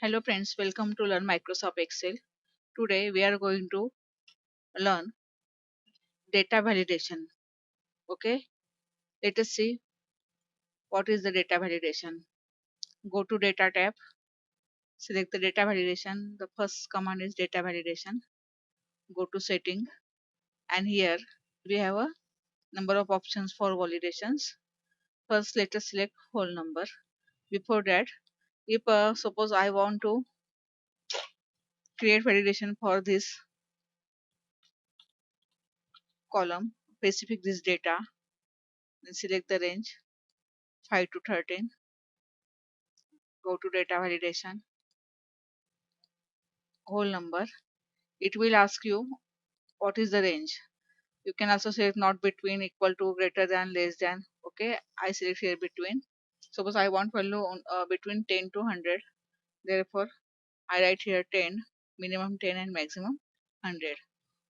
Hello friends, welcome to learn Microsoft Excel. Today we are going to learn data validation. Okay, let us see what is the data validation. Go to data tab, select the data validation. The first command is data validation. Go to setting and here we have a number of options for validations. First let us select whole number. Before that, if suppose I want to create validation for this column, specific this data, then select the range 5 to 13. Go to data validation, whole number. It will ask you what is the range. You can also select not between, equal to, greater than, less than. Okay, I select here between. Suppose I want value on, between 10 to 100. Therefore, I write here 10, minimum 10 and maximum 100.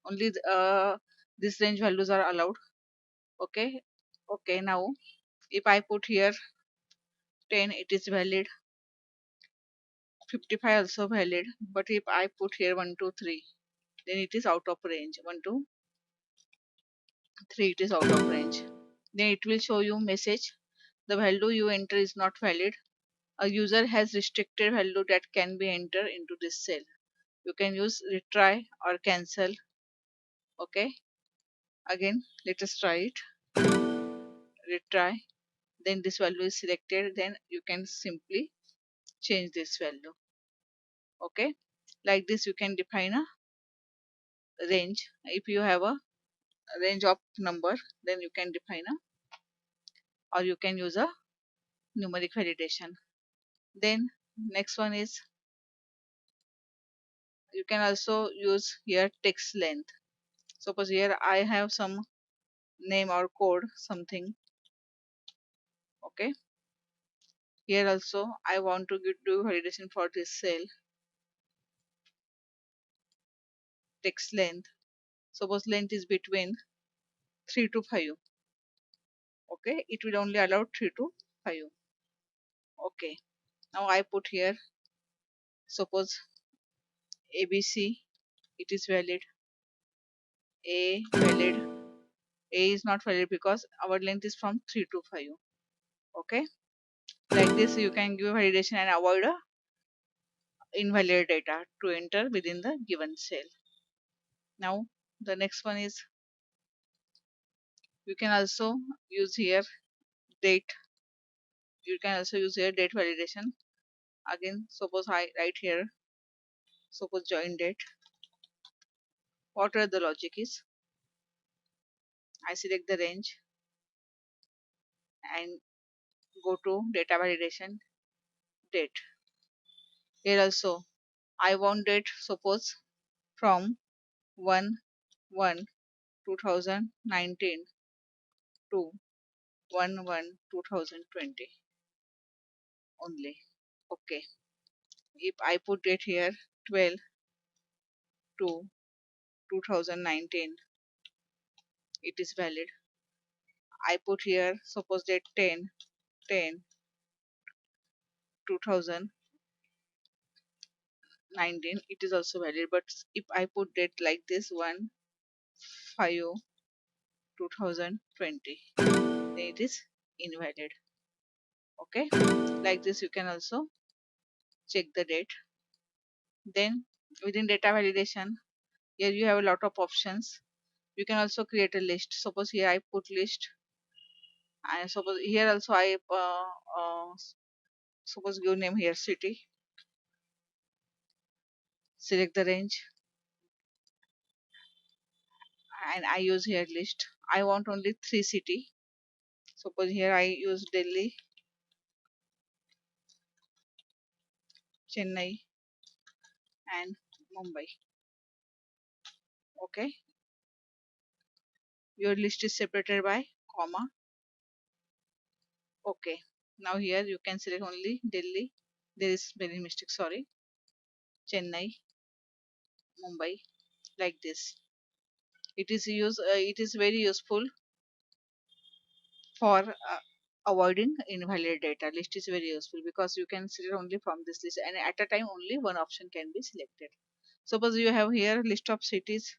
Only these range values are allowed. Okay. Okay, now if I put here 10, it is valid. 55 also valid. But if I put here 1, 2, 3, then it is out of range. 1, 2, 3, it is out of range. Then it will show you message. The value you enter is not valid. A user has restricted value that can be entered into this cell. You can use retry or cancel. Okay. Again, let us try it. Retry. Then this value is selected. Then you can simply change this value. Okay. Like this, you can define a range. If you have a range of number, then you can define a, or you can use a numeric validation. Then next one is you can also use here text length. Suppose here I have some name or code something. Okay, here also I want to do validation for this cell. Text length, suppose length is between 3 to 5. Okay, it will only allow 3 to 5. Okay, now I put here, suppose ABC, it is valid. A valid. A is not valid because our length is from 3 to 5. Okay, like this you can give validation and avoid a invalid data to enter within the given cell. Now the next one is you can also use here date. You can also use here date validation. Again, suppose I write here, suppose join date. Whatever the logic is, I select the range and go to data validation date. Here also I want date, suppose from 1 2019 to 1/1/2020 only. Okay, if I put it here 12 to 2019, it is valid. I put here suppose date 10 2019, it is also valid. But if I put date like this 1/5/2020, then it is invalid. Okay, like this you can also check the date. Then within data validation, here you have a lot of options. You can also create a list. Suppose here I put list, and suppose here also I suppose give name here city. Select the range and I use here list. I want only 3 city. Suppose here I use Delhi, Chennai and Mumbai. Okay, your list is separated by comma. Okay, now here you can select only Delhi. There is very mistake, sorry. Chennai, Mumbai, like this. It is very useful for avoiding invalid data. List is very useful because you can select only from this list, and at a time only one option can be selected. Suppose you have here list of cities.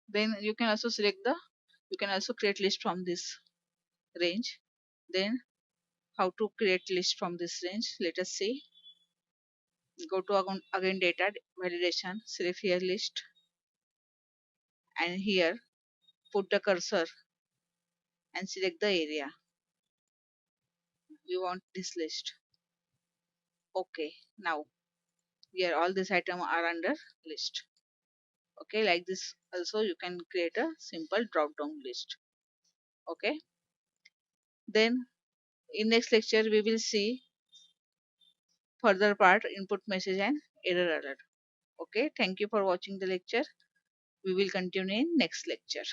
Then you can also select the, you can also create list from this range. Then how to create list from this range? Let us see. Go to again data validation, select here list, and here put the cursor and select the area. We want this list. Okay, now here all these items are under list. Okay, like this also you can create a simple drop down list. Okay, then in next lecture we will see further part, input message and error alert. Okay, thank you for watching the lecture. We will continue in next lecture.